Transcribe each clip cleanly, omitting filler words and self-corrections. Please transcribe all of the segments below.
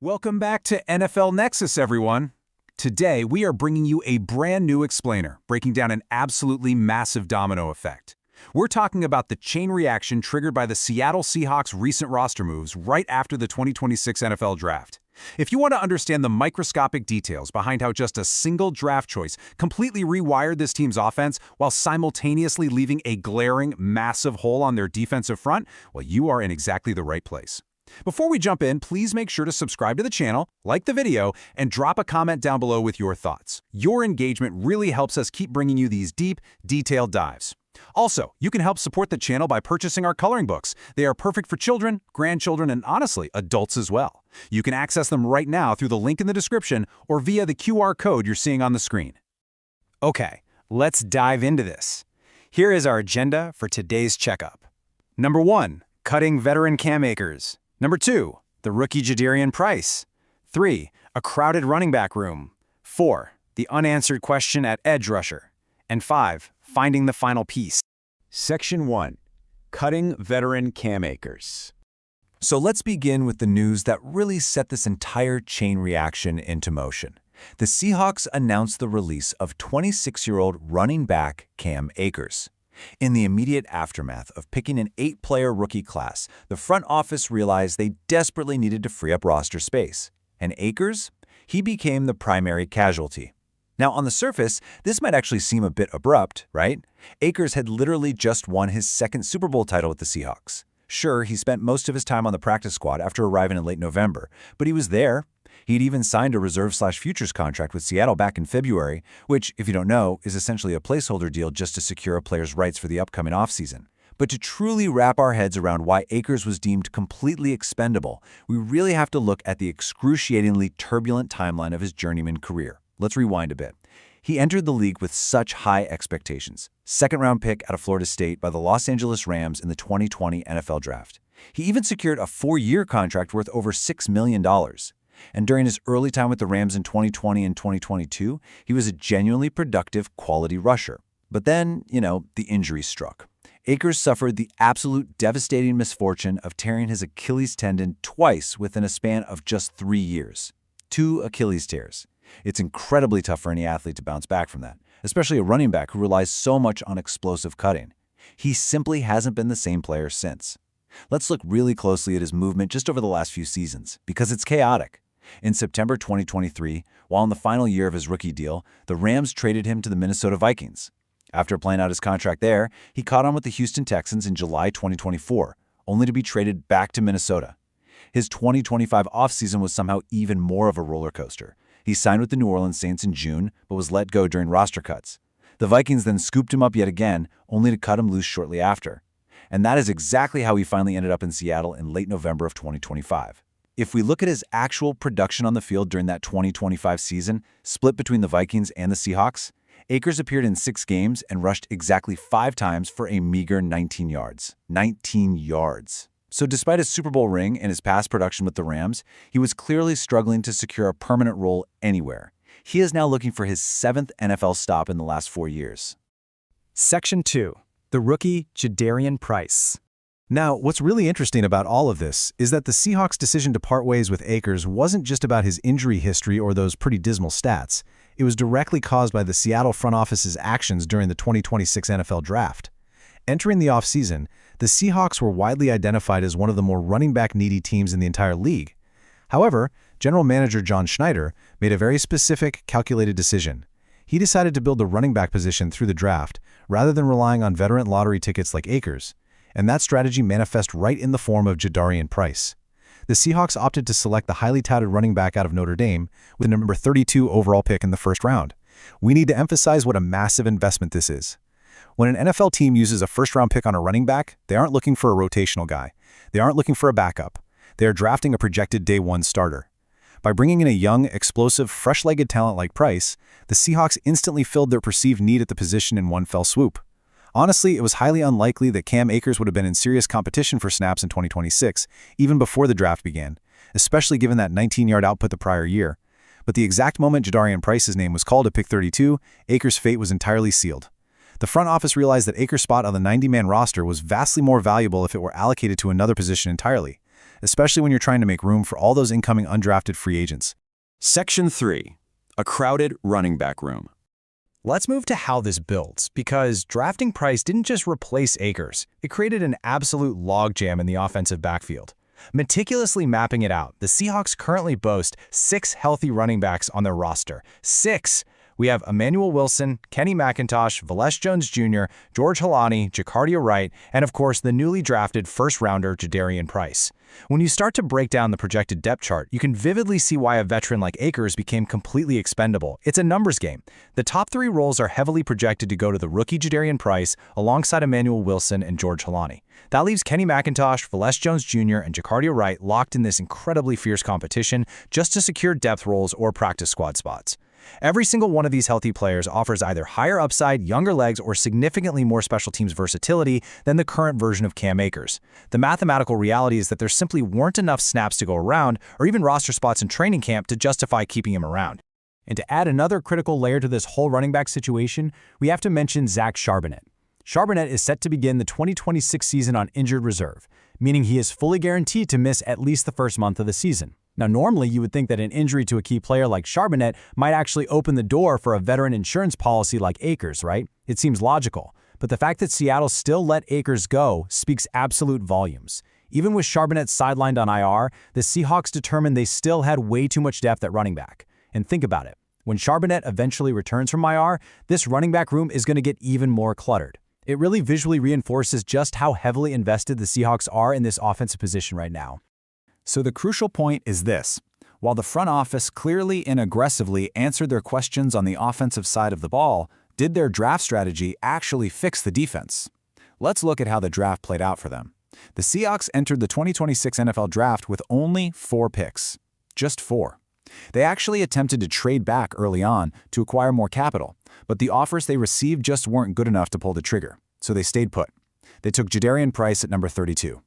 Welcome back to NFL Nexus, everyone. Today, we are bringing you a brand new explainer, breaking down an absolutely massive domino effect. We're talking about the chain reaction triggered by the Seattle Seahawks' recent roster moves right after the 2026 NFL Draft. If you want to understand the microscopic details behind how just a single draft choice completely rewired this team's offense while simultaneously leaving a glaring, massive hole on their defensive front, well, you are in exactly the right place. Before we jump in, please make sure to subscribe to the channel, like the video, and drop a comment down below with your thoughts. Your engagement really helps us keep bringing you these deep, detailed dives. Also, you can help support the channel by purchasing our coloring books. They are perfect for children, grandchildren, and honestly, adults as well. You can access them right now through the link in the description or via the QR code you're seeing on the screen. Okay, let's dive into this. Here is our agenda for today's checkup. Number 1, cutting veteran Cam Akers. Number 2, the rookie Jadarian Price. 3, a crowded running back room. 4, the unanswered question at edge rusher. And 5, finding the final piece. Section 1. Cutting veteran Cam Akers. So let's begin with the news that really set this entire chain reaction into motion. The Seahawks announced the release of 26-year-old running back Cam Akers. In the immediate aftermath of picking an 8-player rookie class, the front office realized they desperately needed to free up roster space. And Akers? He became the primary casualty. Now, on the surface, this might actually seem a bit abrupt, right? Akers had literally just won his second Super Bowl title with the Seahawks. Sure, he spent most of his time on the practice squad after arriving in late November, but he was there. He'd even signed a reserve/futures contract with Seattle back in February, which, if you don't know, is essentially a placeholder deal just to secure a player's rights for the upcoming offseason. But to truly wrap our heads around why Akers was deemed completely expendable, we really have to look at the excruciatingly turbulent timeline of his journeyman career. Let's rewind a bit. He entered the league with such high expectations. Second-round pick out of Florida State by the Los Angeles Rams in the 2020 NFL Draft. He even secured a 4-year contract worth over $6 million. And during his early time with the Rams in 2020 and 2022, he was a genuinely productive quality rusher. But then, the injury struck. Akers suffered the absolute devastating misfortune of tearing his Achilles tendon twice within a span of just 3 years. 2 Achilles tears. It's incredibly tough for any athlete to bounce back from that, especially a running back who relies so much on explosive cutting. He simply hasn't been the same player since. Let's look really closely at his movement just over the last few seasons, because it's chaotic. In September 2023, while in the final year of his rookie deal, the Rams traded him to the Minnesota Vikings. After playing out his contract there, he caught on with the Houston Texans in July 2024, only to be traded back to Minnesota. His 2025 offseason was somehow even more of a roller coaster. He signed with the New Orleans Saints in June, but was let go during roster cuts. The Vikings then scooped him up yet again, only to cut him loose shortly after. And that is exactly how he finally ended up in Seattle in late November of 2025. If we look at his actual production on the field during that 2025 season, split between the Vikings and the Seahawks, Akers appeared in 6 games and rushed exactly 5 times for a meager 19 yards. 19 yards. So despite his Super Bowl ring and his past production with the Rams, he was clearly struggling to secure a permanent role anywhere. He is now looking for his 7th NFL stop in the last 4 years. Section 2. The rookie Jadarian Price. Now, what's really interesting about all of this is that the Seahawks' decision to part ways with Akers wasn't just about his injury history or those pretty dismal stats. It was directly caused by the Seattle front office's actions during the 2026 NFL Draft. Entering the offseason, the Seahawks were widely identified as one of the more running back needy teams in the entire league. However, General Manager John Schneider made a very specific, calculated decision. He decided to build the running back position through the draft, rather than relying on veteran lottery tickets like Akers. And that strategy manifests right in the form of Jadarian Price. The Seahawks opted to select the highly touted running back out of Notre Dame with the number 32 overall pick in the first round. We need to emphasize what a massive investment this is. When an NFL team uses a first-round pick on a running back, they aren't looking for a rotational guy. They aren't looking for a backup. They are drafting a projected day 1 starter. By bringing in a young, explosive, fresh-legged talent like Price, the Seahawks instantly filled their perceived need at the position in one fell swoop. Honestly, it was highly unlikely that Cam Akers would have been in serious competition for snaps in 2026, even before the draft began, especially given that 19-yard output the prior year. But the exact moment Jadarian Price's name was called at pick 32, Akers' fate was entirely sealed. The front office realized that Akers' spot on the 90-man roster was vastly more valuable if it were allocated to another position entirely. especially when you're trying to make room for all those incoming undrafted free agents. Section 3. A crowded running back room. Let's move to how this builds, because drafting Price didn't just replace Akers. It created an absolute logjam in the offensive backfield. Meticulously mapping it out, the Seahawks currently boast 6 healthy running backs on their roster. 6! We have Emmanuel Wilson, Kenny McIntosh, Velez Jones Jr., George Holani, Jadarian Price, and of course the newly drafted first-rounder Jadarian Price. When you start to break down the projected depth chart, you can vividly see why a veteran like Akers became completely expendable. It's a numbers game. The top 3 roles are heavily projected to go to the rookie Jadarian Price alongside Emmanuel Wilson and George Holani. That leaves Kenny McIntosh, Velez Jones Jr., and Jadarian Price locked in this incredibly fierce competition just to secure depth roles or practice squad spots. Every single one of these healthy players offers either higher upside, younger legs, or significantly more special teams versatility than the current version of Cam Akers. The mathematical reality is that there simply weren't enough snaps to go around, or even roster spots in training camp to justify keeping him around. And to add another critical layer to this whole running back situation, we have to mention Zach Charbonnet. Charbonnet is set to begin the 2026 season on injured reserve, meaning he is fully guaranteed to miss at least the first month of the season. Now, normally you would think that an injury to a key player like Charbonnet might actually open the door for a veteran insurance policy like Akers, right? It seems logical. But the fact that Seattle still let Akers go speaks absolute volumes. Even with Charbonnet sidelined on IR, the Seahawks determined they still had way too much depth at running back. And think about it. When Charbonnet eventually returns from IR, this running back room is going to get even more cluttered. It really visually reinforces just how heavily invested the Seahawks are in this offensive position right now. So the crucial point is this. While the front office clearly and aggressively answered their questions on the offensive side of the ball, did their draft strategy actually fix the defense? Let's look at how the draft played out for them. The Seahawks entered the 2026 NFL Draft with only 4 picks. Just 4. They actually attempted to trade back early on to acquire more capital, but the offers they received just weren't good enough to pull the trigger, so they stayed put. They took Jadarian Price at number 32.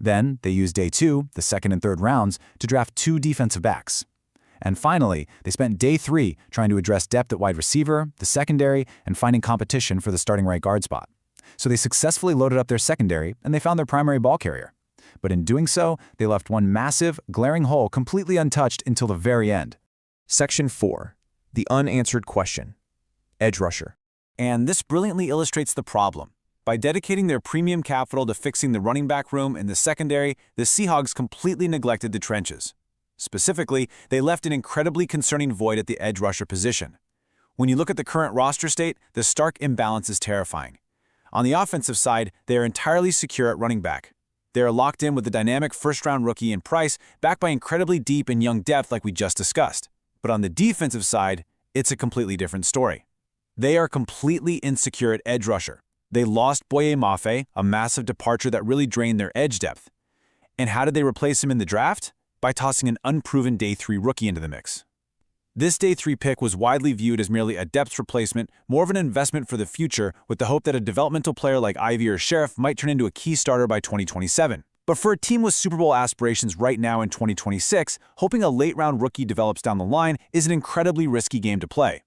Then, they used day 2, the second and third rounds, to draft 2 defensive backs. And finally, they spent day 3 trying to address depth at wide receiver, the secondary, and finding competition for the starting right guard spot. So they successfully loaded up their secondary, and they found their primary ball carrier. But in doing so, they left one massive, glaring hole completely untouched until the very end. Section 4. The unanswered question. Edge rusher. And this brilliantly illustrates the problem. By dedicating their premium capital to fixing the running back room in the secondary, the Seahawks completely neglected the trenches. Specifically, they left an incredibly concerning void at the edge rusher position. When you look at the current roster state, the stark imbalance is terrifying. On the offensive side, they are entirely secure at running back. They are locked in with the dynamic first-round rookie in Price, backed by incredibly deep and young depth like we just discussed. But on the defensive side, it's a completely different story. They are completely insecure at edge rusher. They lost Boye Mafe, a massive departure that really drained their edge depth. And how did they replace him in the draft? By tossing an unproven day 3 rookie into the mix. This day 3 pick was widely viewed as merely a depth replacement, more of an investment for the future, with the hope that a developmental player like Ivy or Sheriff might turn into a key starter by 2027. But for a team with Super Bowl aspirations right now in 2026, hoping a late-round rookie develops down the line is an incredibly risky game to play.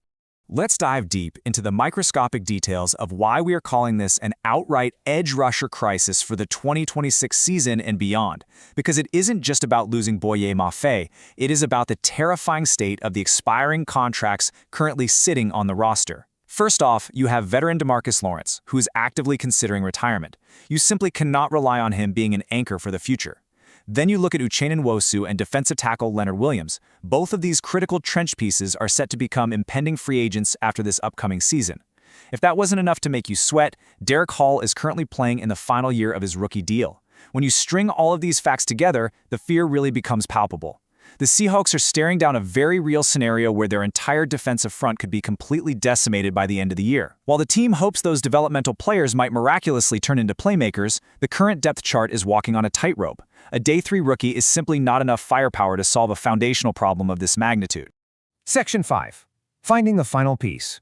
Let's dive deep into the microscopic details of why we are calling this an outright edge rusher crisis for the 2026 season and beyond. Because it isn't just about losing Boye Mafe, it is about the terrifying state of the expiring contracts currently sitting on the roster. First off, you have veteran DeMarcus Lawrence, who is actively considering retirement. You simply cannot rely on him being an anchor for the future. Then you look at Uchenna Nwosu and defensive tackle Leonard Williams. Both of these critical trench pieces are set to become impending free agents after this upcoming season. If that wasn't enough to make you sweat, Derek Hall is currently playing in the final year of his rookie deal. When you string all of these facts together, the fear really becomes palpable. The Seahawks are staring down a very real scenario where their entire defensive front could be completely decimated by the end of the year. While the team hopes those developmental players might miraculously turn into playmakers, the current depth chart is walking on a tightrope. A day 3 rookie is simply not enough firepower to solve a foundational problem of this magnitude. Section 5. Finding the final piece.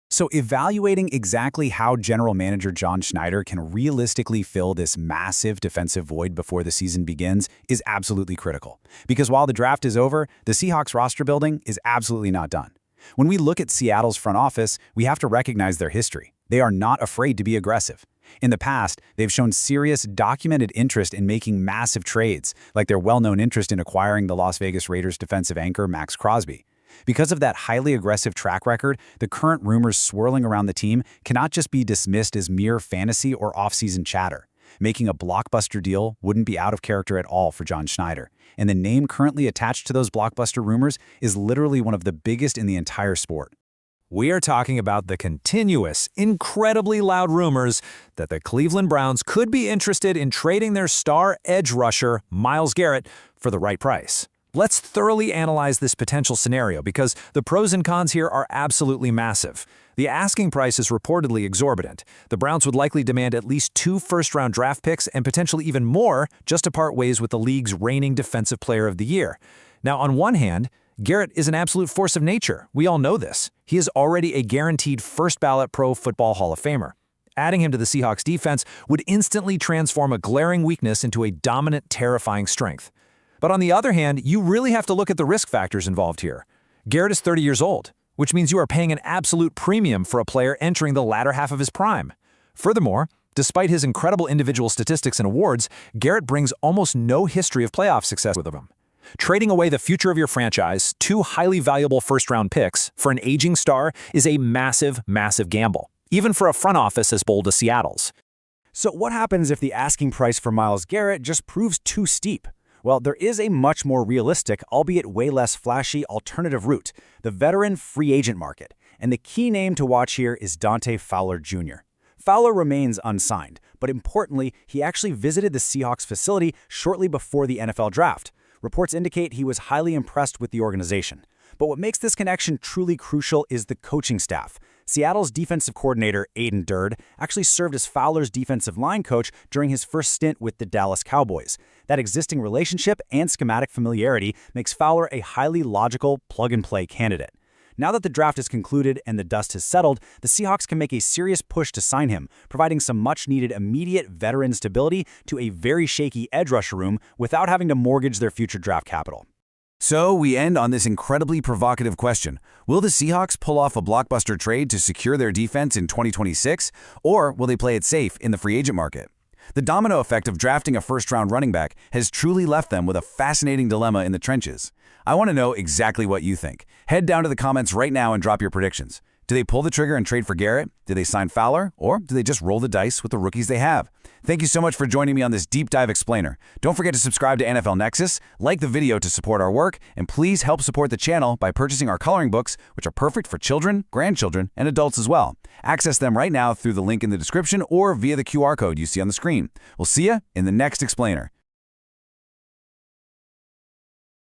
So evaluating exactly how General Manager John Schneider can realistically fill this massive defensive void before the season begins is absolutely critical. Because while the draft is over, the Seahawks roster building is absolutely not done. When we look at Seattle's front office, we have to recognize their history. They are not afraid to be aggressive. In the past, they've shown serious, documented interest in making massive trades, like their well-known interest in acquiring the Las Vegas Raiders defensive anchor Max Crosby. Because of that highly aggressive track record, the current rumors swirling around the team cannot just be dismissed as mere fantasy or off-season chatter. Making a blockbuster deal wouldn't be out of character at all for John Schneider, and the name currently attached to those blockbuster rumors is literally one of the biggest in the entire sport. We are talking about the continuous, incredibly loud rumors that the Cleveland Browns could be interested in trading their star edge rusher, Myles Garrett, for the right price. Let's thoroughly analyze this potential scenario because the pros and cons here are absolutely massive. The asking price is reportedly exorbitant. The Browns would likely demand at least 2 first-round draft picks and potentially even more just to part ways with the league's reigning Defensive Player of the Year. Now, on one hand, Garrett is an absolute force of nature. We all know this. He is already a guaranteed first-ballot Pro Football Hall of Famer. Adding him to the Seahawks defense would instantly transform a glaring weakness into a dominant, terrifying strength. But on the other hand, you really have to look at the risk factors involved here. Garrett is 30 years old, which means you are paying an absolute premium for a player entering the latter half of his prime. Furthermore, despite his incredible individual statistics and awards, Garrett brings almost no history of playoff success with him. Trading away the future of your franchise, 2 highly valuable first-round picks, for an aging star is a massive, massive gamble, even for a front office as bold as Seattle's. So what happens if the asking price for Myles Garrett just proves too steep? Well, there is a much more realistic, albeit way less flashy, alternative route, the veteran free agent market. And the key name to watch here is Dante Fowler Jr. Fowler remains unsigned, but importantly, he actually visited the Seahawks facility shortly before the NFL draft. Reports indicate he was highly impressed with the organization. But what makes this connection truly crucial is the coaching staff. Seattle's defensive coordinator, Aiden Durd, actually served as Fowler's defensive line coach during his first stint with the Dallas Cowboys. That existing relationship and schematic familiarity makes Fowler a highly logical, plug-and-play candidate. Now that the draft is concluded and the dust has settled, the Seahawks can make a serious push to sign him, providing some much-needed immediate veteran stability to a very shaky edge rusher room without having to mortgage their future draft capital. So we end on this incredibly provocative question. Will the Seahawks pull off a blockbuster trade to secure their defense in 2026, or will they play it safe in the free agent market? The domino effect of drafting a first-round running back has truly left them with a fascinating dilemma in the trenches. I want to know exactly what you think. Head down to the comments right now and drop your predictions. Do they pull the trigger and trade for Garrett? Do they sign Fowler? Or do they just roll the dice with the rookies they have? Thank you so much for joining me on this deep dive explainer. Don't forget to subscribe to NFL Nexus, like the video to support our work, and please help support the channel by purchasing our coloring books, which are perfect for children, grandchildren, and adults as well. Access them right now through the link in the description or via the QR code you see on the screen. We'll see you in the next explainer.